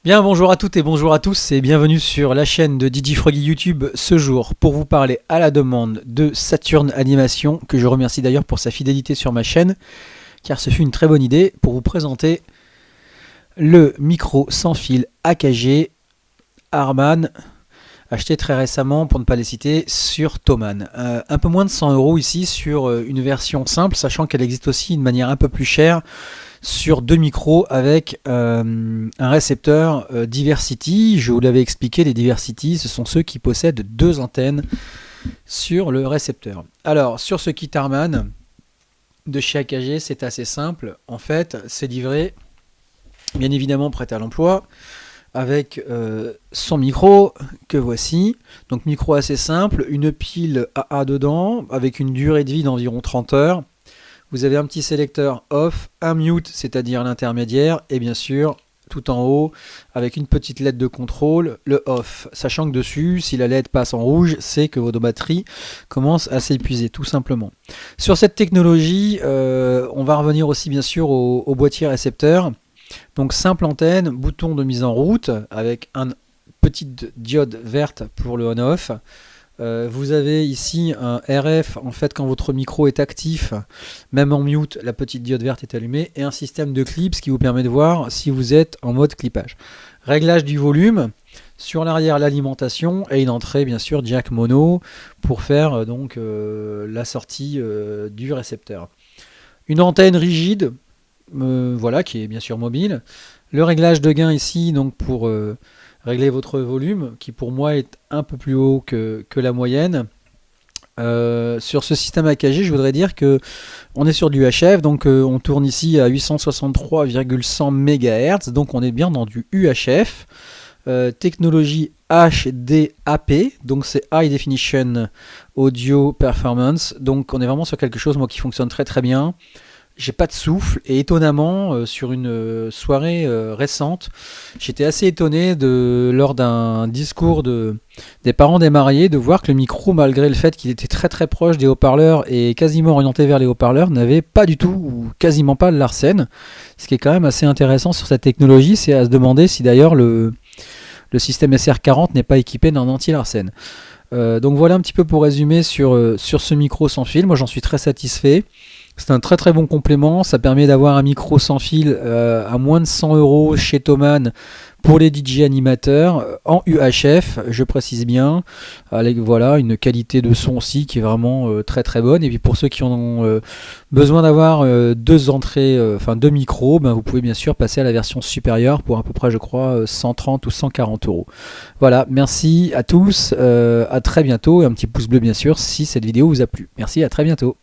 Bien, bonjour à toutes et bonjour à tous et bienvenue sur la chaîne de DJ Froggy YouTube ce jour pour vous parler à la demande de Saturn Animation, que je remercie d'ailleurs pour sa fidélité sur ma chaîne, car ce fut une très bonne idée pour vous présenter le micro sans fil AKG Harman, acheté très récemment, pour ne pas les citer, sur Thomann. Un peu moins de 100 € ici sur une version simple, sachant qu'elle existe aussi de manière un peu plus chère sur deux micros avec un récepteur Diversity. Je vous l'avais expliqué, les Diversity, ce sont ceux qui possèdent deux antennes sur le récepteur. Alors, sur ce kit Harman de chez AKG, c'est assez simple. En fait, c'est livré, bien évidemment, prêt à l'emploi, avec son micro que voici. Donc micro assez simple, une pile AA dedans avec une durée de vie d'environ 30 heures. Vous avez un petit sélecteur off, un mute, c'est-à-dire l'intermédiaire, et bien sûr tout en haut avec une petite LED de contrôle, le off, sachant que dessus, si la LED passe en rouge, c'est que votre batterie commence à s'épuiser tout simplement. Sur cette technologie, on va revenir aussi bien sûr au boîtier récepteur. Donc simple antenne, bouton de mise en route avec une petite diode verte pour le on-off. Vous avez ici un RF, en fait quand votre micro est actif, même en mute, la petite diode verte est allumée, et un système de clips qui vous permet de voir si vous êtes en mode clippage. Réglage du volume, sur l'arrière l'alimentation, et une entrée bien sûr jack mono pour faire donc la sortie du récepteur. Une antenne rigide, voilà, qui est bien sûr mobile. Le réglage de gain ici, donc pour régler votre volume, qui pour moi est un peu plus haut que la moyenne. Sur ce système AKG, je voudrais dire que on est sur du HF, donc on tourne ici à 863,100 MHz, donc on est bien dans du UHF. Technologie HDAP, donc c'est High Definition Audio Performance, donc on est vraiment sur quelque chose moi qui fonctionne très très bien. J'ai pas de souffle et étonnamment sur une soirée récente, j'étais assez étonné lors d'un discours des parents des mariés de voir que le micro, malgré le fait qu'il était très très proche des haut-parleurs et quasiment orienté vers les haut-parleurs, n'avait pas du tout ou quasiment pas de Larsen. Ce qui est quand même assez intéressant sur cette technologie, c'est à se demander si d'ailleurs le système SR40 n'est pas équipé d'un anti-Larsen. Donc voilà un petit peu pour résumer sur ce micro sans fil. Moi j'en suis très satisfait. C'est un très très bon complément, ça permet d'avoir un micro sans fil à moins de 100 € chez Thomann pour les DJ animateurs en UHF, je précise bien, avec voilà une qualité de son aussi qui est vraiment très très bonne. Et puis pour ceux qui en ont besoin d'avoir deux entrées, deux micros, vous pouvez bien sûr passer à la version supérieure pour à peu près je crois 130 ou 140 €. Voilà, merci à tous, à très bientôt et un petit pouce bleu bien sûr si cette vidéo vous a plu. Merci, à très bientôt.